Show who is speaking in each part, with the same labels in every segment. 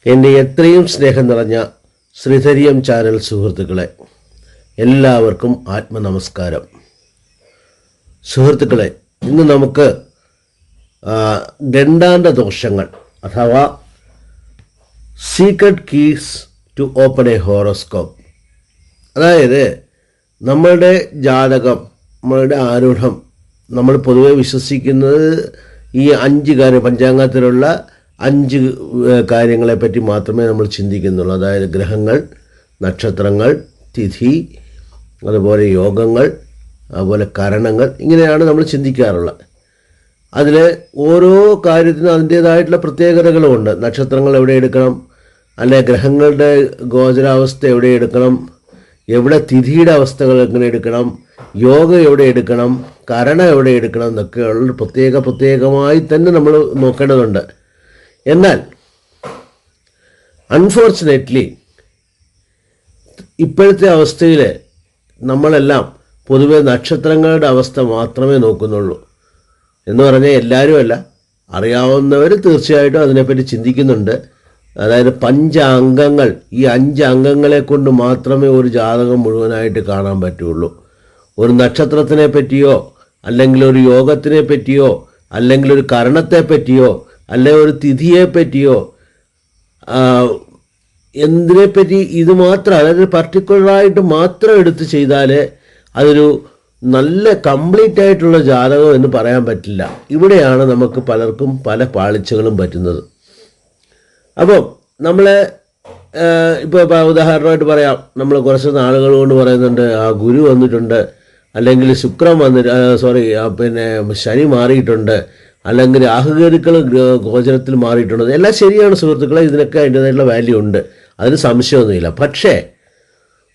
Speaker 1: എൻ്റെ എത്രയും സ്നേഹം നിറഞ്ഞ ശ്രീധരിയം ചാനൽ സുഹൃത്തുക്കളെ, എല്ലാവർക്കും ആത്മനമസ്കാരം. സുഹൃത്തുക്കളെ, ഇന്ന് നമുക്ക് ഗണ്ഡാന്ത ദോഷങ്ങൾ അഥവാ secret keys to open a horoscope, അതായത് നമ്മളുടെ ജാതകം, നമ്മളുടെ ആരൂഢം, നമ്മൾ പൊതുവെ വിശ്വസിക്കുന്നത് ഈ 5 കാര്യം, പഞ്ചാംഗത്തിലുള്ള 5 കാര്യങ്ങളെപ്പറ്റി മാത്രമേ നമ്മൾ ചിന്തിക്കുന്നുള്ളൂ. അതായത് ഗ്രഹങ്ങൾ, നക്ഷത്രങ്ങൾ, തിഥി, അതുപോലെ യോഗങ്ങൾ, അതുപോലെ കരണങ്ങൾ, ഇങ്ങനെയാണ് നമ്മൾ ചിന്തിക്കാറുള്ളത്. അതിൽ ഓരോ കാര്യത്തിനും അതിൻ്റേതായിട്ടുള്ള പ്രത്യേകതകളുമുണ്ട്. നക്ഷത്രങ്ങൾ എവിടെ എടുക്കണം, അല്ലെ ഗ്രഹങ്ങളുടെ ഗോചരാവസ്ഥ എവിടെ എടുക്കണം, എവിടെ തിഥിയുടെ അവസ്ഥകൾ എങ്ങനെ എടുക്കണം, യോഗ എവിടെ എടുക്കണം, കരണം എവിടെ എടുക്കണം എന്നൊക്കെയുള്ള പ്രത്യേകമായി തന്നെ നമ്മൾ നോക്കേണ്ടതുണ്ട്. എന്നാൽ അൺഫോർച്ചുനേറ്റ്ലി ഇപ്പോഴത്തെ അവസ്ഥയിൽ നമ്മളെല്ലാം പൊതുവെ നക്ഷത്രങ്ങളുടെ അവസ്ഥ മാത്രമേ നോക്കുന്നുള്ളൂ. എന്ന് പറഞ്ഞാൽ എല്ലാവരുമല്ല, അറിയാവുന്നവർ തീർച്ചയായിട്ടും അതിനെപ്പറ്റി ചിന്തിക്കുന്നുണ്ട്. അതായത് 5 അംഗങ്ങൾ, ഈ 5 അംഗങ്ങളെ കൊണ്ട് മാത്രമേ ഒരു ജാതകം മുഴുവനായിട്ട് കാണാൻ പറ്റുള്ളൂ. ഒരു നക്ഷത്രത്തിനെ പറ്റിയോ, അല്ലെങ്കിൽ ഒരു യോഗത്തിനെ പറ്റിയോ, അല്ലെങ്കിൽ ഒരു കരണത്തെ പറ്റിയോ, അല്ലെങ്കിൽ ഒരു തിഥിയെ പറ്റിയോ, എന്തിനെപ്പറ്റി ഇത് മാത്രം, അതായത് പർട്ടിക്കുലറായിട്ട് മാത്രം എടുത്ത് ചെയ്താൽ അതൊരു നല്ല കംപ്ലീറ്റ് ആയിട്ടുള്ള ജാതകം എന്ന് പറയാൻ പറ്റില്ല. ഇവിടെയാണ് നമുക്ക് പലർക്കും പല പാളിച്ചകളും പറ്റുന്നത്. അപ്പം നമ്മൾ ഇപ്പോൾ ഉദാഹരണമായിട്ട് പറയാം, നമ്മൾ കുറച്ച് നാളുകൾ കൊണ്ട് പറയുന്നുണ്ട് ആ ഗുരു വന്നിട്ടുണ്ട്, അല്ലെങ്കിൽ ശുക്രൻ പിന്നെ ശനി മാറിയിട്ടുണ്ട്, അല്ലെങ്കിൽ രാഹുകേതുക്കൾ ഗോചരത്തിൽ മാറിയിട്ടുണ്ട്. എല്ലാം ശരിയാണ് സുഹൃത്തുക്കളെ, ഇതിനൊക്കെ അതിൻ്റേതായിട്ടുള്ള വാല്യൂ ഉണ്ട്, അതിന് സംശയമൊന്നുമില്ല. പക്ഷേ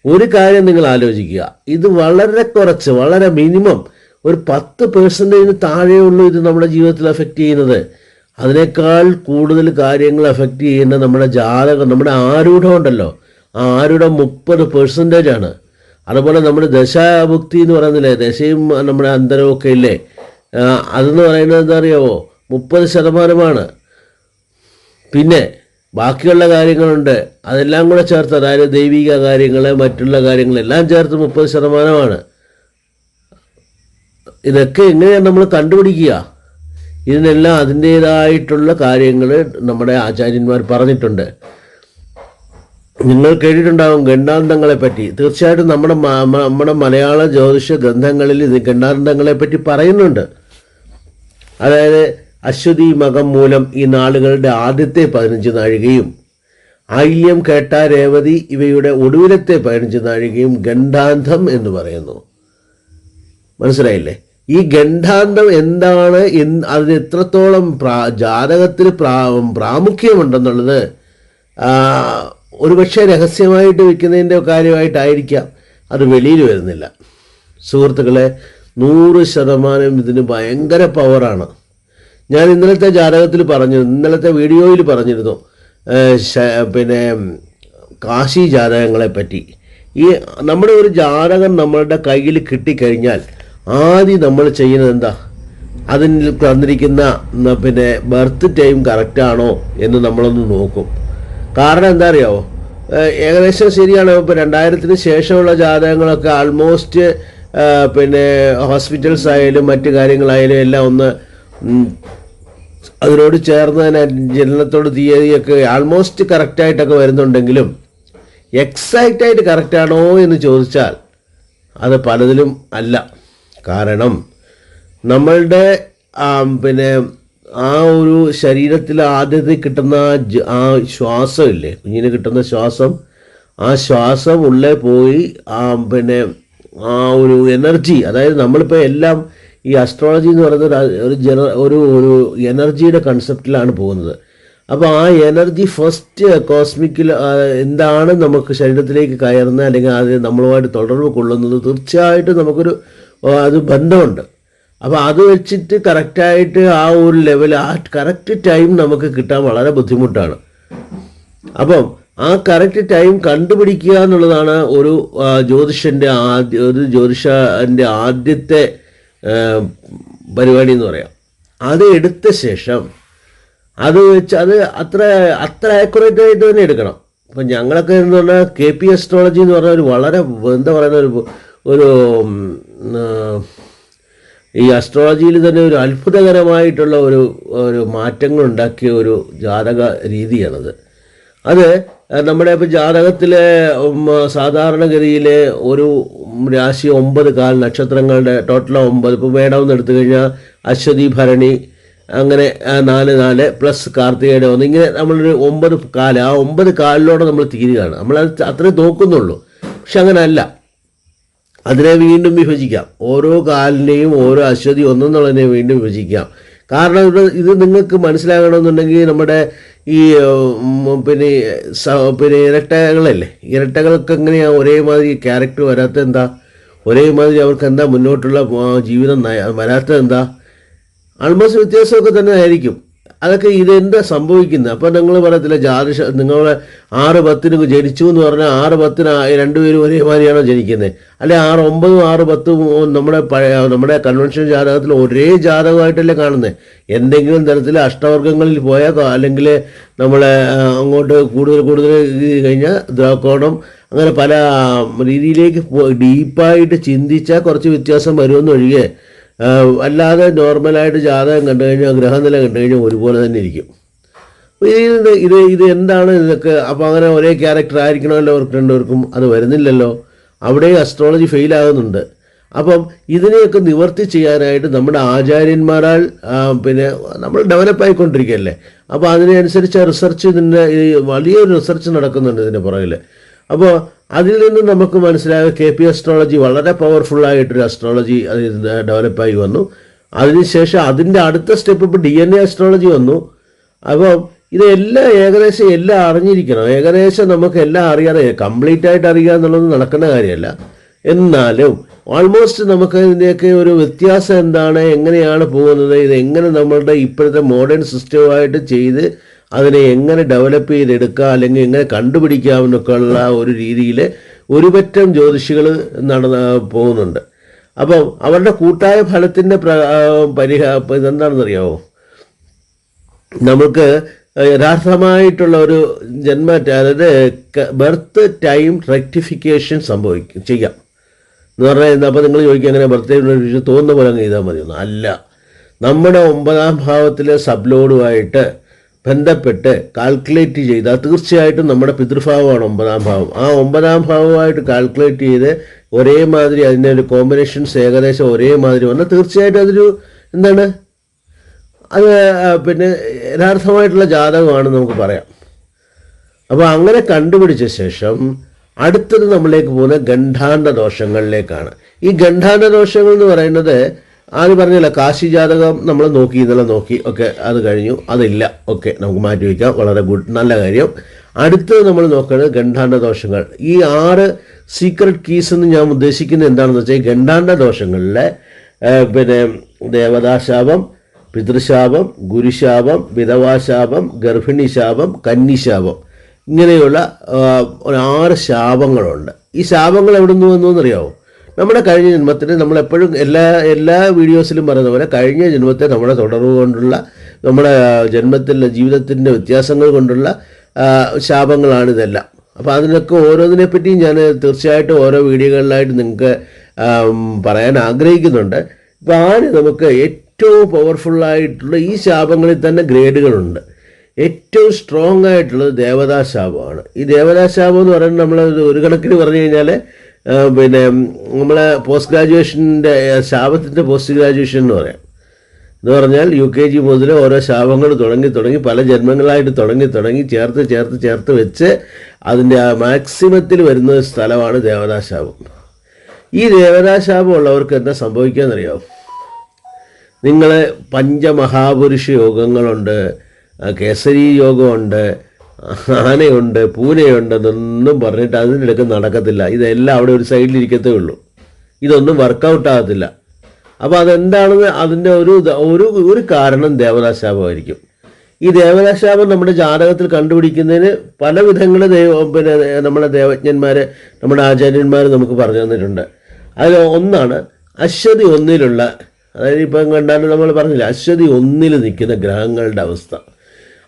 Speaker 1: ഒരു കാര്യം നിങ്ങൾ ആലോചിക്കുക, ഇത് വളരെ മിനിമം ഒരു 10% താഴെയുള്ളൂ ഇത് നമ്മുടെ ജീവിതത്തിൽ എഫക്റ്റ് ചെയ്യുന്നത്. അതിനേക്കാൾ കൂടുതൽ കാര്യങ്ങൾ എഫക്റ്റ് ചെയ്യുന്ന നമ്മുടെ ജാതകം, നമ്മുടെ ആരൂഢം ഉണ്ടല്ലോ, ആ ആരൂഢം 30% അതുപോലെ നമ്മുടെ ദശാഭുക്തി എന്ന് പറയുന്നില്ലേ, ദശയും നമ്മുടെ അന്തരവും ഒക്കെ ഇല്ലേ, അതെന്ന് പറയുന്നത് എന്താ അറിയാമോ, 30%. പിന്നെ ബാക്കിയുള്ള കാര്യങ്ങളുണ്ട്, അതെല്ലാം കൂടെ ചേർത്ത്, അതായത് ദൈവിക കാര്യങ്ങൾ, മറ്റുള്ള കാര്യങ്ങളെല്ലാം ചേർത്ത് 30%. ഇതൊക്കെ എങ്ങനെയാണ് നമ്മൾ കണ്ടുപിടിക്കുക? ഇതിനെല്ലാം അതിൻ്റേതായിട്ടുള്ള കാര്യങ്ങൾ നമ്മുടെ ആചാര്യന്മാർ പറഞ്ഞിട്ടുണ്ട്. നിങ്ങൾ കേട്ടിട്ടുണ്ടാകും ഗണ്ഡാന്തങ്ങളെ പറ്റി. തീർച്ചയായിട്ടും നമ്മുടെ മലയാള ജ്യോതിഷ ഗ്രന്ഥങ്ങളിൽ ഇത് ഗണ്ഡാന്തങ്ങളെ പറ്റി പറയുന്നുണ്ട്. അതായത് അശ്വതി മകം മൂലം ഈ നാളുകളുടെ ആദ്യത്തെ 15 നാഴികയും ആയില്യം കേട്ട രേവതി ഇവയുടെ ഒടുവിലത്തെ 15 നാഴികയും ഗണ്ഡാന്തം എന്ന് പറയുന്നു. മനസ്സിലായില്ലേ? ഈ ഗണ്ഡാന്തം എന്താണ്, അതിന് എത്രത്തോളം ജാതകത്തിൽ പ്രാമുഖ്യമുണ്ടെന്നുള്ളത് ഒരുപക്ഷെ രഹസ്യമായിട്ട് വയ്ക്കുന്നതിൻ്റെ കാര്യമായിട്ടായിരിക്കാം, അത് വെളിയിൽ വരുന്നില്ല. സുഹൃത്തുക്കളെ, 100% ഇതിന് ഭയങ്കര പവറാണ്. ഞാൻ ഇന്നലത്തെ ജാതകത്തിൽ ഇന്നലത്തെ വീഡിയോയിൽ പറഞ്ഞിരുന്നു, പിന്നെ കാശി ജാതകങ്ങളെ പറ്റി. ഈ നമ്മുടെ ഒരു ജാതകം നമ്മളുടെ കയ്യിൽ കിട്ടിക്കഴിഞ്ഞാൽ ആദ്യം നമ്മൾ ചെയ്യുന്നത് എന്താ, അതിൽ തന്നിരിക്കുന്ന പിന്നെ ബർത്ത് ടൈം കറക്റ്റാണോ എന്ന് നമ്മളൊന്ന് നോക്കും. കാരണം എന്താ അറിയാമോ, ഏകദേശം ശരിയാണ്. ഇപ്പോൾ 2000-ന് ശേഷമുള്ള ജാതകങ്ങളൊക്കെ ആൾമോസ്റ്റ് പിന്നെ ഹോസ്പിറ്റൽസ് ആയാലും മറ്റു കാര്യങ്ങളായാലും എല്ലാം ഒന്ന് അതിനോട് ചേർന്ന് തന്നെ ജനനത്തോട് തീയതിയൊക്കെ ആൾമോസ്റ്റ് കറക്റ്റായിട്ടൊക്കെ വരുന്നുണ്ടെങ്കിലും എക്സാക്റ്റായിട്ട് കറക്റ്റാണോ എന്ന് ചോദിച്ചാൽ അത് പലതിലും അല്ല. കാരണം നമ്മളുടെ പിന്നെ ആ ഒരു ശരീരത്തിൽ ആദ്യത്തെ കിട്ടുന്ന ആ ശ്വാസം ഇല്ലേ, കുഞ്ഞിന് കിട്ടുന്ന ശ്വാസം, ആ ശ്വാസം ഉള്ളിൽ പോയി പിന്നെ ആ ഒരു എനർജി, അതായത് നമ്മളിപ്പോൾ എല്ലാം ഈ അസ്ട്രോളജി എന്ന് പറയുന്നത് ഒരു എനർജിയുടെ കൺസെപ്റ്റിലാണ് പോകുന്നത്. അപ്പോൾ ആ എനർജി ഫസ്റ്റ് കോസ്മിക്കിൽ എന്താണ് നമുക്ക് ശരീരത്തിലേക്ക് കയറുന്നത്, അല്ലെങ്കിൽ അത് നമ്മളുമായിട്ട് തുടർബ് കൊള്ളുന്നത്, തീർച്ചയായിട്ടും അത് ബന്ധമുണ്ട്. അപ്പോൾ അത് വെച്ചിട്ട് കറക്റ്റായിട്ട് ആ ഒരു ലെവൽ, ആ കറക്റ്റ് ടൈം നമുക്ക് കിട്ടാൻ വളരെ ബുദ്ധിമുട്ടാണ്. അപ്പം ആ കറക്റ്റ് ടൈം കണ്ടുപിടിക്കുക എന്നുള്ളതാണ് ഒരു ജ്യോതിഷൻ്റെ ആദ്യത്തെ പരിപാടി എന്ന് പറയാം. അത് എടുത്ത ശേഷം അത് വെച്ച് അത് അത്ര ആക്യുറേറ്റ് ആയിട്ട് തന്നെ എടുക്കണം. ഇപ്പം ഞങ്ങളൊക്കെ എന്ന് പറഞ്ഞാൽ KP അസ്ട്രോളജി എന്ന് പറഞ്ഞാൽ ഒരു വളരെ എന്താ പറയുന്ന ഒരു ഈ അസ്ട്രോളജിയിൽ തന്നെ ഒരു അത്ഭുതകരമായിട്ടുള്ള ഒരു മാറ്റങ്ങൾ ഉണ്ടാക്കിയ ഒരു ജാതക രീതിയാണത്. അത് നമ്മുടെ ഇപ്പോൾ ജാതകത്തിലെ സാധാരണഗതിയിലെ ഒരു രാശി 9 കാൽ നക്ഷത്രങ്ങളുടെ ടോട്ടൽ 9. ഇപ്പോൾ വേണമെന്ന് എടുത്തു കഴിഞ്ഞാൽ അശ്വതി, ഭരണി, അങ്ങനെ 4 പ്ലസ് കാർത്തികയുടെ 1, ഇങ്ങനെ നമ്മളൊരു 9 കാല്, ആ 9 കാലിലൂടെ നമ്മൾ തീരുകയാണ്. നമ്മളത് അത്രേ നോക്കുന്നുള്ളൂ. പക്ഷെ അങ്ങനെ അല്ല, അതിനെ വീണ്ടും വിഭജിക്കാം. ഓരോ കാലിനെയും ഓരോ അശ്വതി ഒന്നെന്നുള്ളതിനെ വീണ്ടും വിഭജിക്കാം. കാരണം ഇത് നിങ്ങൾക്ക് മനസ്സിലാകണമെന്നുണ്ടെങ്കിൽ നമ്മുടെ ഈ പിന്നെ ഇരട്ടകളല്ലേ, ഇരട്ടകൾക്ക് എങ്ങനെയാണ് ഒരേമാതിരി ക്യാരക്ടർ വരാത്തത്? എന്താ ഒരേമാതിരി അവർക്ക് എന്താ മുന്നോട്ടുള്ള ജീവിതം വരാത്തത്? എന്താ ആൾമോസ്റ്റ് വ്യത്യാസമൊക്കെ തന്നെ ആയിരിക്കും. അതൊക്കെ ഇതെന്താ സംഭവിക്കുന്നത്? അപ്പോൾ നിങ്ങൾ പറയത്തില്ല നിങ്ങൾ 6-10 ജനിച്ചു എന്ന് പറഞ്ഞാൽ 6-10 രണ്ടുപേരും ഒരേമാതിരിയാണോ ജനിക്കുന്നത്? അല്ലെ 6-9, 6-10 നമ്മുടെ കൺവെൻഷൻ ജാതകത്തിൽ ഒരേ ജാതകമായിട്ടല്ലേ കാണുന്നത്? എന്തെങ്കിലും തരത്തിൽ അഷ്ടവർഗങ്ങളിൽ പോയാൽ അല്ലെങ്കിൽ നമ്മളെ അങ്ങോട്ട് കൂടുതൽ കഴിഞ്ഞാൽ ദ്രാകോണം, അങ്ങനെ പല രീതിയിലേക്ക് ഡീപ്പായിട്ട് ചിന്തിച്ചാൽ കുറച്ച് വ്യത്യാസം വരുമെന്നൊഴികെ അല്ലാതെ നോർമലായിട്ട് ജാതകം കണ്ടു കഴിഞ്ഞാൽ, ഗ്രഹനില കണ്ടു കഴിഞ്ഞാൽ ഒരുപോലെ തന്നെ ഇരിക്കും. ഇത് എന്താണ് ഇതൊക്കെ? അപ്പോൾ അങ്ങനെ ഒരേ ക്യാരക്ടർ ആയിരിക്കണമല്ലോ അവർക്ക് രണ്ടുപേർക്കും. അത് വരുന്നില്ലല്ലോ. അവിടെ അസ്ട്രോളജി ഫെയിലാകുന്നുണ്ട്. അപ്പം ഇതിനെയൊക്കെ നിവർത്തി ചെയ്യാനായിട്ട് നമ്മുടെ ആചാര്യന്മാരാൽ നമ്മൾ ഡെവലപ്പായിക്കൊണ്ടിരിക്കുകയല്ലേ. അപ്പോൾ അതിനനുസരിച്ച് റിസർച്ച്, വലിയൊരു റിസർച്ച് നടക്കുന്നുണ്ട് ഇതിൻ്റെ പുറകിൽ. അപ്പോൾ അതിൽ നിന്ന് നമുക്ക് മനസ്സിലാകുക KP അസ്ട്രോളജി വളരെ പവർഫുള്ളായിട്ടൊരു അസ്ട്രോളജി അത് ഡെവലപ്പായി വന്നു. അതിനുശേഷം അതിൻ്റെ അടുത്ത സ്റ്റെപ്പ് ഇപ്പോൾ DNA അസ്ട്രോളജി വന്നു. അപ്പം ഇതെല്ലാം ഏകദേശം എല്ലാം അറിഞ്ഞിരിക്കണം. ഏകദേശം നമുക്ക് എല്ലാം അറിയാതെ കംപ്ലീറ്റ് ആയിട്ട് അറിയുക എന്നുള്ളത് നടക്കുന്ന കാര്യമല്ല. എന്നാലും ഓൾമോസ്റ്റ് നമുക്ക് ഇതിൻ്റെയൊക്കെ ഒരു വ്യത്യാസം എന്താണ്, എങ്ങനെയാണ് പോകുന്നത്, ഇതെങ്ങനെ നമ്മളുടെ ഇപ്പോഴത്തെ മോഡേൺ സിസ്റ്റവുമായിട്ട് ചെയ്ത് അതിനെ എങ്ങനെ ഡെവലപ്പ് ചെയ്തെടുക്കുക, അല്ലെങ്കിൽ എങ്ങനെ കണ്ടുപിടിക്കാമെന്നൊക്കെ ഉള്ള ഒരു രീതിയിൽ ഒരുപറ്റം ജ്യോതിഷികൾ പോകുന്നുണ്ട്. അപ്പം അവരുടെ കൂട്ടായ ഫലത്തിൻ്റെ ഇതെന്താണെന്നറിയാമോ? നമുക്ക് യഥാർത്ഥമായിട്ടുള്ള ഒരു അതായത് ബർത്ത് ടൈം റെക്ടിഫിക്കേഷൻ ചെയ്യാം എന്ന് പറഞ്ഞാൽ. അപ്പോൾ നിങ്ങൾ ചോദിക്കുക എങ്ങനെ ബർത്ത് ടൈം തോന്നുന്ന പോലെ അങ്ങ് ചെയ്താൽ മതിയൊന്നും അല്ല. നമ്മുടെ 9ാം ഭാവത്തിലെ സബ്ലോഡുമായിട്ട് ബന്ധപ്പെട്ട് കാൽക്കുലേറ്റ് ചെയ്താൽ തീർച്ചയായിട്ടും നമ്മുടെ പിതൃഭാവമാണ് 9ാം ഭാവം. ആ 9ാം ഭാവമായിട്ട് കാൽക്കുലേറ്റ് ചെയ്ത് ഒരേമാതിരി അതിൻ്റെ ഒരു കോമ്പിനേഷൻസ് ഏകദേശം ഒരേമാതിരി വന്നാൽ തീർച്ചയായിട്ടും അതൊരു എന്താണ്, അത് യഥാർത്ഥമായിട്ടുള്ള ജാതകമാണെന്ന് നമുക്ക് പറയാം. അപ്പോൾ അങ്ങനെ കണ്ടുപിടിച്ച ശേഷം അടുത്തത് നമ്മളിലേക്ക് പോകുന്ന ഗണ്ഡാണ്ഡ ദോഷങ്ങളിലേക്കാണ്. ഈ ഗണ്ഡാണ്ഡ ദോഷങ്ങൾ എന്ന് പറയുന്നത് ആദ്യം പറഞ്ഞില്ല, കാശി ജാതകം നമ്മൾ ഇന്നലെ നോക്കി, ഓക്കെ, അത് കഴിഞ്ഞു, അതില്ല, ഓക്കെ, നമുക്ക് മാറ്റി വയ്ക്കാം, വളരെ ഗുഡ്, നല്ല കാര്യം. അടുത്തത് നമ്മൾ നോക്കുന്നത് ഗണ്ഡാണ്ഡ ദോഷങ്ങൾ. ഈ 6 സീക്രട്ട് കീസ് എന്ന് ഞാൻ ഉദ്ദേശിക്കുന്നത് എന്താണെന്ന് വെച്ചാൽ, ഗണ്ഡാണ്ഡ ദോഷങ്ങളിലെ ദേവതാശാപം, പിതൃശാപം, ഗുരുശാപം, വിധവാശാപം, ഗർഭിണിശാപം, കന്നിശാപം, ഇങ്ങനെയുള്ള 6 ശാപങ്ങളുണ്ട്. ഈ ശാപങ്ങൾ എവിടെ നിന്ന് വന്നു എന്നറിയാമോ? നമ്മുടെ കഴിഞ്ഞ ജന്മത്തിന് നമ്മളെപ്പോഴും എല്ലാ വീഡിയോസിലും പറയുന്ന പോലെ കഴിഞ്ഞ ജന്മത്തെ നമ്മുടെ തുടർവ് കൊണ്ടുള്ള, നമ്മുടെ ജന്മത്തിലെ ജീവിതത്തിൻ്റെ വ്യത്യാസങ്ങൾ കൊണ്ടുള്ള ശാപങ്ങളാണിതെല്ലാം. അപ്പോൾ അതിനൊക്കെ ഓരോന്നിനെപ്പറ്റിയും ഞാൻ തീർച്ചയായിട്ടും ഓരോ വീഡിയോകളിലായിട്ട് നിങ്ങൾക്ക് പറയാൻ ആഗ്രഹിക്കുന്നുണ്ട്. ഇപ്പോൾ നമുക്ക് ഏറ്റവും പവർഫുള്ളായിട്ടുള്ള ഈ ശാപങ്ങളിൽ തന്നെ ഗ്രേഡുകളുണ്ട്. ഏറ്റവും സ്ട്രോങ് ആയിട്ടുള്ളത് ദേവതാശാപമാണ്. ഈ ദേവതാശാപം എന്ന് പറയുന്നത് നമ്മൾ ഒരു കണക്കിന് പറഞ്ഞു കഴിഞ്ഞാൽ നമ്മളെ പോസ്റ്റ് ഗ്രാജുവേഷൻ്റെ ശാപത്തിൻ്റെ പോസ്റ്റ് ഗ്രാജുവേഷൻ എന്ന് പറയാം. എന്ന് പറഞ്ഞാൽ UKG മുതൽ ഓരോ ശാപങ്ങൾ തുടങ്ങി പല ജന്മങ്ങളായിട്ട് തുടങ്ങി ചേർത്ത് വെച്ച് അതിൻ്റെ ആ മാക്സിമത്തിൽ വരുന്ന സ്ഥലമാണ് ദേവതാശാപം. ഈ ദേവതാശാപം ഉള്ളവർക്ക് എന്താ സംഭവിക്കാമെന്നറിയാമോ? നിങ്ങൾ പഞ്ചമഹാപുരുഷ യോഗങ്ങളുണ്ട്, കേസരി യോഗമുണ്ട്, ആനയുണ്ട്, പൂനയുണ്ടെന്നൊന്നും പറഞ്ഞിട്ട് അതിനിടയ്ക്ക് നടക്കത്തില്ല. ഇതെല്ലാം അവിടെ ഒരു സൈഡിലിരിക്കത്തേ ഉള്ളൂ. ഇതൊന്നും വർക്കൗട്ട് ആകത്തില്ല. അപ്പോൾ അതെന്താണെന്ന് അതിൻ്റെ ഒരു കാരണം ദേവതാശാപമായിരിക്കും. ഈ ദേവതാശാപം നമ്മുടെ ജാതകത്തിൽ കണ്ടുപിടിക്കുന്നതിന് പല വിധങ്ങൾ നമ്മുടെ ദേവജ്ഞന്മാർ, നമ്മുടെ ആചാര്യന്മാർ നമുക്ക് പറഞ്ഞു തന്നിട്ടുണ്ട്. അതിൽ ഒന്നാണ് അശ്വതി 1-ലുള്ള, അതായത് ഇപ്പം കണ്ടാലും നമ്മൾ പറഞ്ഞില്ല, അശ്വതി 1-ൽ നിൽക്കുന്ന ഗ്രഹങ്ങളുടെ അവസ്ഥ.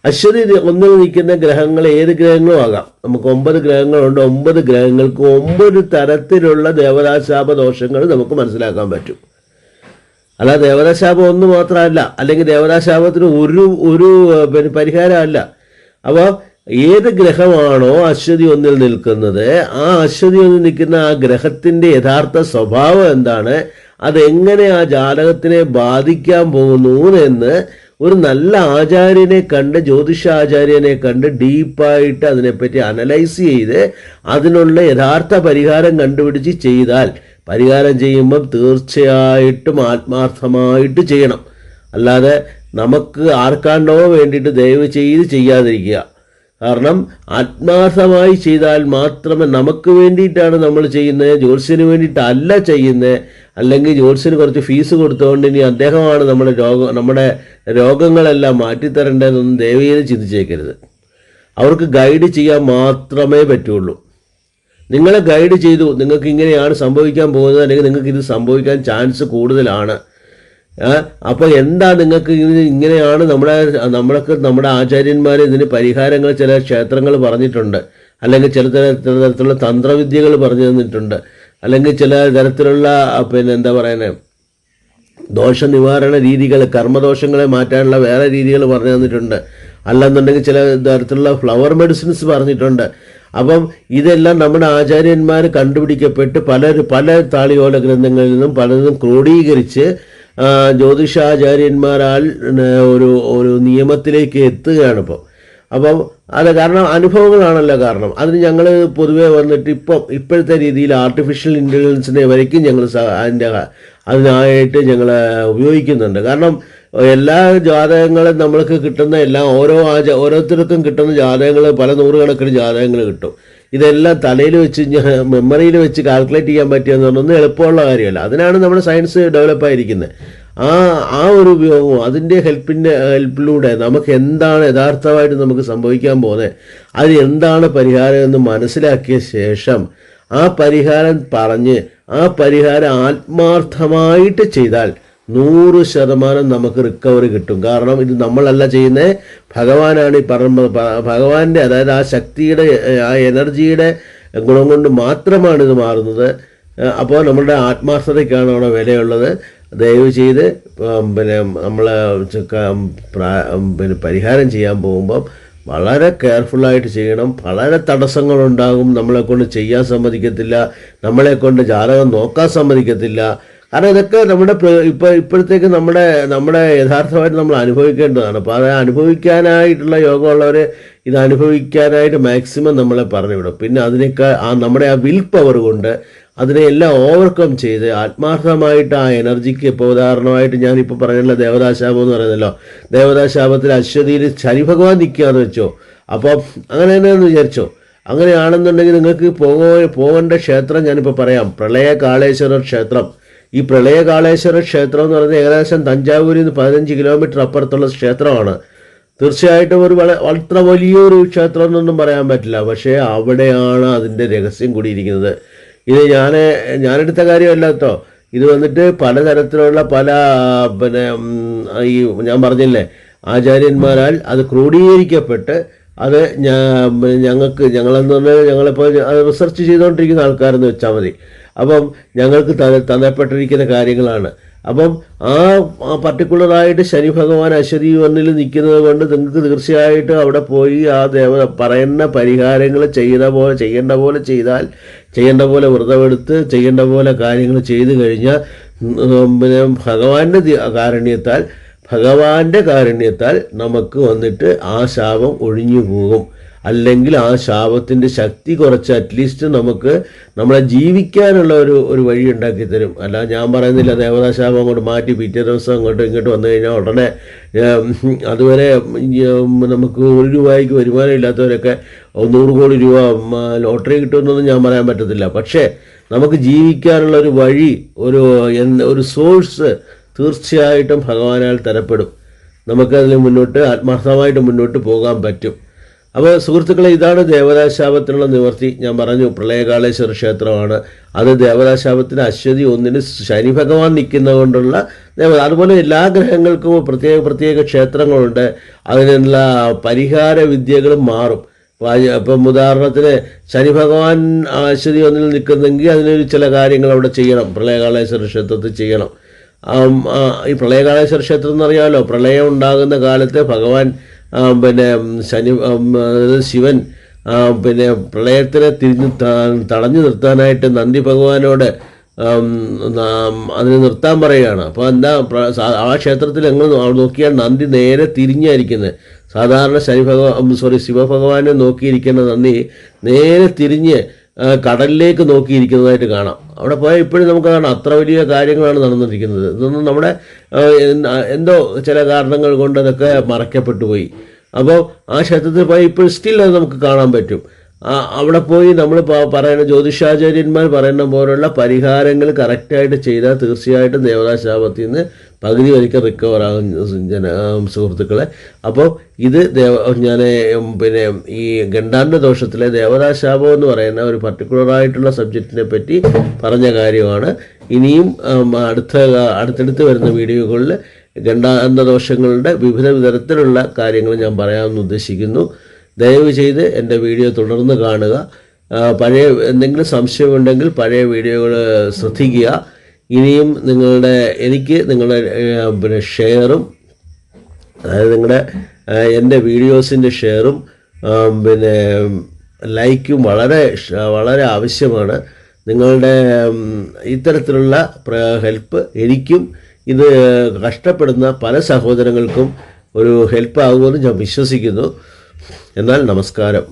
Speaker 1: അശ്വതി ഒന്നിൽ നിൽക്കുന്ന ഗ്രഹങ്ങൾ ഏത് ഗ്രഹങ്ങളും ആകാം. നമുക്ക് 9 ഗ്രഹങ്ങളുണ്ട്. 9 ഗ്രഹങ്ങൾക്ക് 9 തരത്തിലുള്ള ദേവതാശാപ ദോഷങ്ങൾ നമുക്ക് മനസ്സിലാക്കാൻ പറ്റും. അല്ല ദേവതാശാപം ഒന്ന് മാത്രമല്ല, അല്ലെങ്കിൽ ദേവതാശാപത്തിന് ഒരു പരിഹാരമല്ല. അപ്പോൾ ഏത് ഗ്രഹമാണോ അശ്വതി ഒന്നിൽ നിൽക്കുന്നത്, ആ അശ്വതി ഒന്നിൽ നിൽക്കുന്ന ആ ഗ്രഹത്തിൻ്റെ യഥാർത്ഥ സ്വഭാവം എന്താണ്, അതെങ്ങനെ ആ ജാതകത്തിനെ ബാധിക്കാൻ പോകുന്നു എന്ന് ഒരു നല്ല ആചാര്യനെ കണ്ട്, ജ്യോതിഷാചാര്യനെ കണ്ട് ഡീപ്പായിട്ട് അതിനെപ്പറ്റി അനലൈസ് ചെയ്ത് അതിനുള്ള യഥാർത്ഥ പരിഹാരം കണ്ടുപിടിച്ച് ചെയ്താൽ, പരിഹാരം ചെയ്യുമ്പം തീർച്ചയായിട്ടും ആത്മാർത്ഥമായിട്ട് ചെയ്യണം. അല്ലാതെ നമുക്ക് ആർക്കാണ്ടോ വേണ്ടിയിട്ട് ദയവ് ചെയ്ത് ചെയ്യാതിരിക്കുക. കാരണം ആത്മാർത്ഥമായി ചെയ്താൽ മാത്രമേ, നമുക്ക് വേണ്ടിയിട്ടാണ് നമ്മൾ ചെയ്യുന്നത്, ജ്യോത്സ്യന് വേണ്ടിയിട്ടല്ല ചെയ്യുന്നത്. അല്ലെങ്കിൽ ജ്യോത്സ്യന് കുറച്ച് ഫീസ് കൊടുത്തുകൊണ്ട് ഇനി അദ്ദേഹമാണ് നമ്മുടെ രോഗങ്ങളെല്ലാം മാറ്റിത്തരേണ്ടതെന്നൊന്നും ദയവേത് ചിന്തിച്ചേക്കരുത്. അവർക്ക് ഗൈഡ് ചെയ്യാൻ മാത്രമേ പറ്റുള്ളൂ. നിങ്ങളെ ഗൈഡ് ചെയ്തു, നിങ്ങൾക്ക് ഇങ്ങനെയാണ് സംഭവിക്കാൻ പോകുന്നത്, അല്ലെങ്കിൽ നിങ്ങൾക്ക് ഇത് സംഭവിക്കാൻ ചാൻസ് കൂടുതലാണ്. അപ്പോൾ എന്താ നിങ്ങൾക്ക് ഇങ്ങനെയാണ് നമ്മുടെ ആചാര്യന്മാർ ഇതിന് പരിഹാരങ്ങൾ ചില ക്ഷേത്രങ്ങൾ പറഞ്ഞിട്ടുണ്ട്, അല്ലെങ്കിൽ ചില തരത്തിലുള്ള തന്ത്രവിദ്യകൾ പറഞ്ഞു തന്നിട്ടുണ്ട്, അല്ലെങ്കിൽ ചില തരത്തിലുള്ള എന്താ പറയുന്നത് ദോഷനിവാരണ രീതികൾ, കർമ്മദോഷങ്ങളെ മാറ്റാനുള്ള വേറെ രീതികൾ പറഞ്ഞു തന്നിട്ടുണ്ട്. അല്ലെന്നുണ്ടെങ്കിൽ ചില തരത്തിലുള്ള ഫ്ലവർ മെഡിസിൻസ് പറഞ്ഞിട്ടുണ്ട്. അപ്പം ഇതെല്ലാം നമ്മുടെ ആചാര്യന്മാർ കണ്ടുപിടിക്കപ്പെട്ട് പല താളിയോല ഗ്രന്ഥങ്ങളിൽ നിന്നും പലതും ക്രോഡീകരിച്ച് ജ്യോതിഷാചാര്യന്മാരാൽ ഒരു നിയമത്തിലേക്ക് എത്തുകയാണിപ്പോൾ. അപ്പം അത് കാരണം അനുഭവങ്ങളാണല്ലോ കാരണം. അതിന് ഞങ്ങൾ പൊതുവെ വന്നിട്ട് ഇപ്പോഴത്തെ രീതിയിൽ ആർട്ടിഫിഷ്യൽ ഇൻ്റലിജൻസിനെ വരയ്ക്കും ഞങ്ങൾ അതിനായിട്ട് ഞങ്ങൾ ഉപയോഗിക്കുന്നുണ്ട്. കാരണം എല്ലാ ജാതകങ്ങളും നമ്മൾക്ക് കിട്ടുന്ന ഓരോരുത്തർക്കും കിട്ടുന്ന ജാതകങ്ങൾ പല നൂറുകണക്കിന് ജാതകങ്ങൾ കിട്ടും. ഇതെല്ലാം തലയിൽ വെച്ച് മെമ്മറിയിൽ വെച്ച് കാൽക്കുലേറ്റ് ചെയ്യാൻ പറ്റുകയെന്ന് പറഞ്ഞൊന്നും എളുപ്പമുള്ള കാര്യമല്ല. അതിനാണ് നമ്മുടെ സയൻസ് ഡെവലപ്പായിരിക്കുന്നത്. ആ ഒരു ഉപയോഗവും അതിൻ്റെ ഹെൽപ്പിലൂടെ നമുക്ക് എന്താണ് യഥാർത്ഥമായിട്ട് നമുക്ക് സംഭവിക്കാൻ പോകുന്നത്, അത് എന്താണ് പരിഹാരം എന്ന് മനസ്സിലാക്കിയ ശേഷം ആ പരിഹാരം പറഞ്ഞ് ആ പരിഹാരം ആത്മാർത്ഥമായിട്ട് ചെയ്താൽ 100% നമുക്ക് റിക്കവറി കിട്ടും. കാരണം ഇത് നമ്മളല്ല ചെയ്യുന്നത്, ഭഗവാനാണ് ഈ ഭഗവാന്റെ, അതായത് ആ ശക്തിയുടെ ആ എനർജിയുടെ ഗുണം കൊണ്ട് മാത്രമാണ് ഇത് മാറുന്നത്. അപ്പോൾ നമ്മളുടെ ആത്മാർത്ഥതയ്ക്കാണ് അവിടെ വിലയുള്ളത്. ദയവ് ചെയ്ത് നമ്മൾ പരിഹാരം ചെയ്യാൻ പോകുമ്പം വളരെ കെയർഫുള്ളായിട്ട് ചെയ്യണം. വളരെ തടസ്സങ്ങളുണ്ടാകും, നമ്മളെക്കൊണ്ട് ചെയ്യാൻ സമ്മതിക്കത്തില്ല, നമ്മളെക്കൊണ്ട് ജാതകം നോക്കാൻ സമ്മതിക്കത്തില്ല. കാരണം ഇതൊക്കെ ഇപ്പോഴത്തേക്ക് നമ്മുടെ യഥാർത്ഥമായിട്ട് നമ്മൾ അനുഭവിക്കേണ്ടതാണ്. അപ്പോൾ അത് അനുഭവിക്കാനായിട്ടുള്ള യോഗമുള്ളവർ ഇത് അനുഭവിക്കാനായിട്ട് മാക്സിമം നമ്മളെ പറഞ്ഞു വിടും. പിന്നെ അതിനേക്കാൾ നമ്മുടെ ആ വിൽ പവർ കൊണ്ട് അതിനെല്ലാം ഓവർകം ചെയ്ത് ആത്മാർത്ഥമായിട്ട് ആ എനർജിക്ക്, ഇപ്പോൾ ഉദാഹരണമായിട്ട് ഞാനിപ്പോൾ പറഞ്ഞുള്ള ദേവതാശാപം എന്ന് പറയുന്നല്ലോ, ദേവതാശാപത്തിൽ അശ്വതിയിൽ ശനി ഭഗവാൻ നിൽക്കുകയെന്ന് വെച്ചോ, അപ്പോൾ അങ്ങനെ തന്നെയെന്ന് വിചാരിച്ചോ. അങ്ങനെയാണെന്നുണ്ടെങ്കിൽ നിങ്ങൾക്ക് പോകേണ്ട ക്ഷേത്രം ഞാനിപ്പോൾ പറയാം, പ്രളയകാളേശ്വര ക്ഷേത്രം. ഈ പ്രളയകാളേശ്വര ക്ഷേത്രം എന്ന് പറയുന്നത് ഏകദേശം തഞ്ചാവൂരിൽ നിന്ന് 15 കിലോമീറ്റർ അപ്പുറത്തുള്ള ക്ഷേത്രമാണ്. തീർച്ചയായിട്ടും അത്ര വലിയൊരു ക്ഷേത്രം എന്നൊന്നും പറയാൻ പറ്റില്ല, പക്ഷേ അവിടെയാണ് അതിൻ്റെ രഹസ്യം കൂടിയിരിക്കുന്നത്. ഇത് ഞാനെടുത്ത കാര്യമല്ല കേട്ടോ. ഇത് വന്നിട്ട് പലതരത്തിലുള്ള ഈ ഞാൻ പറഞ്ഞില്ലേ ആചാര്യന്മാരാൽ അത് ക്രോഡീകരിക്കപ്പെട്ട് അത് ഞങ്ങളെന്ന് പറഞ്ഞാൽ ഞങ്ങളിപ്പോൾ അത് റിസർച്ച് ചെയ്തുകൊണ്ടിരിക്കുന്ന ആൾക്കാരെന്ന് വെച്ചാൽ മതി. അപ്പം ഞങ്ങൾക്ക് തന്നപ്പെട്ടിരിക്കുന്ന കാര്യങ്ങളാണ്. അപ്പം ആ പർട്ടിക്കുലറായിട്ട് ശനി ഭഗവാൻ അശ്വതി ഒന്നിൽ നിൽക്കുന്നത് കൊണ്ട് നിങ്ങൾക്ക് തീർച്ചയായിട്ടും അവിടെ പോയി ആ പറയുന്ന പരിഹാരങ്ങൾ ചെയ്യേണ്ട പോലെ ചെയ്താൽ, ചെയ്യേണ്ട പോലെ വ്രതമെടുത്ത് ചെയ്യേണ്ട പോലെ കാര്യങ്ങൾ ചെയ്തു കഴിഞ്ഞാൽ പിന്നെ ഭഗവാന്റെ കാരുണ്യത്താൽ നമുക്ക് വന്നിട്ട് ആ ശാപം ഒഴിഞ്ഞു പോകും. അല്ലെങ്കിൽ ആ ശാപത്തിൻ്റെ ശക്തി കുറച്ച് അറ്റ്ലീസ്റ്റ് നമുക്ക് നമ്മളെ ജീവിക്കാനുള്ള ഒരു വഴി ഉണ്ടാക്കി തരും. അല്ല ഞാൻ പറയുന്നില്ല ദേവതാശാപം അങ്ങോട്ട് മാറ്റി പിറ്റേ ദിവസം ഇങ്ങോട്ട് വന്നു കഴിഞ്ഞാൽ ഉടനെ അതുവരെ നമുക്ക് 1 രൂപയ്ക്ക് വരുമാനം ഇല്ലാത്തവരൊക്കെ 100 കോടി രൂപ ലോട്ടറി കിട്ടുമെന്നൊന്നും ഞാൻ പറയാൻ പറ്റത്തില്ല. പക്ഷേ നമുക്ക് ജീവിക്കാനുള്ള ഒരു വഴി, ഒരു സോഴ്സ് തീർച്ചയായിട്ടും ഭഗവാനാൽ തരപ്പെടും. നമുക്കതിൽ ആത്മാർത്ഥമായിട്ട് മുന്നോട്ട് പോകാൻ പറ്റും. അപ്പോൾ സുഹൃത്തുക്കളെ, ഇതാണ് ദേവതാശാപത്തിനുള്ള നിവർത്തി. ഞാൻ പറഞ്ഞു പ്രളയകാളേശ്വര ക്ഷേത്രമാണ് അത്. ദേവതാശാപത്തിന് അശ്വതി 1 ശനി ഭഗവാൻ നിൽക്കുന്നത് കൊണ്ടുള്ള അതുപോലെ എല്ലാ ഗ്രഹങ്ങൾക്കും പ്രത്യേക ക്ഷേത്രങ്ങളുണ്ട്. അതിനുള്ള പരിഹാര വിദ്യകളും മാറും. ഇപ്പം ഉദാഹരണത്തിന് ശനി ഭഗവാൻ അശ്വതി 1 നിൽക്കുന്നെങ്കിൽ അതിനൊരു ചില കാര്യങ്ങൾ അവിടെ ചെയ്യണം, പ്രളയകാളേശ്വര ക്ഷേത്രത്തിൽ ചെയ്യണം. ഈ പ്രളയകാളേശ്വര ക്ഷേത്രം എന്നറിയാമല്ലോ, പ്രളയം ഉണ്ടാകുന്ന കാലത്ത് ഭഗവാൻ ശിവൻ പ്രളയത്തിനെ തടഞ്ഞു നിർത്താനായിട്ട് നന്ദി ഭഗവാനോട് അതിനെ നിർത്താൻ പറയുകയാണ്. അപ്പോൾ എന്താ, ആ ക്ഷേത്രത്തിൽ ഞങ്ങൾ നോക്കിയാൽ നന്ദി നേരെ തിരിഞ്ഞായിരിക്കുന്നത്. സാധാരണ ശിവഭഗവാനെ നോക്കിയിരിക്കുന്ന നന്ദി നേരെ തിരിഞ്ഞ് കടലിലേക്ക് നോക്കിയിരിക്കുന്നതായിട്ട് കാണാം. അവിടെ പോയാൽ ഇപ്പോഴും നമുക്ക് കാണാം, അത്ര വലിയ കാര്യങ്ങളാണ് നടന്നിരിക്കുന്നത്. ഇതൊന്നും നമ്മുടെ എന്തോ ചില കാരണങ്ങൾ കൊണ്ട് അതൊക്കെ മറയ്ക്കപ്പെട്ടു പോയി. അപ്പോൾ ആ ക്ഷേത്രത്തിൽ പോയി ഇപ്പോൾ സ്റ്റിൽ അത് നമുക്ക് കാണാൻ പറ്റും. അവിടെ പോയി നമ്മൾ പറയുന്ന ജ്യോതിഷാചാര്യന്മാർ പറയുന്ന പോലുള്ള പരിഹാരങ്ങൾ കറക്റ്റായിട്ട് ചെയ്താൽ തീർച്ചയായിട്ടും ദേവതാശാപത്തിൽ നിന്ന് പകുതി വരിക്ക് റിക്കവർ ആകും സുഹൃത്തുക്കളെ. അപ്പോൾ ഇത് ഞാൻ ഈ ഗണ്ടാണ്ട ദോഷത്തിലെ ദേവതാശാപം എന്ന് പറയുന്ന ഒരു പർട്ടിക്കുലറായിട്ടുള്ള സബ്ജക്റ്റിനെ പറ്റി പറഞ്ഞ കാര്യമാണ്. ഇനിയും അടുത്തടുത്ത് വരുന്ന വീഡിയോകളിൽ ഗണ്ടാണ്ട ദോഷങ്ങളുടെ വിവിധ തരത്തിലുള്ള കാര്യങ്ങൾ ഞാൻ പറയാമെന്ന് ഉദ്ദേശിക്കുന്നു. ദയവ് ചെയ്ത് എൻ്റെ വീഡിയോ തുടർന്ന് കാണുക. പഴയ എന്തെങ്കിലും സംശയമുണ്ടെങ്കിൽ പഴയ വീഡിയോകൾ ശ്രദ്ധിക്കുക. ഇനിയും എനിക്ക് നിങ്ങളുടെ ഷെയറും, അതായത് എൻ്റെ വീഡിയോസിൻ്റെ ഷെയറും ലൈക്കും വളരെ ആവശ്യമാണ്. നിങ്ങളുടെ ഇത്തരത്തിലുള്ള ഹെൽപ്പ് എനിക്കും ഇത് കഷ്ടപ്പെടുന്ന പല സഹോദരങ്ങൾക്കും ഒരു ഹെൽപ്പ് ആകുമെന്ന് ഞാൻ വിശ്വസിക്കുന്നു. എന്നാൽ നമസ്കാരം.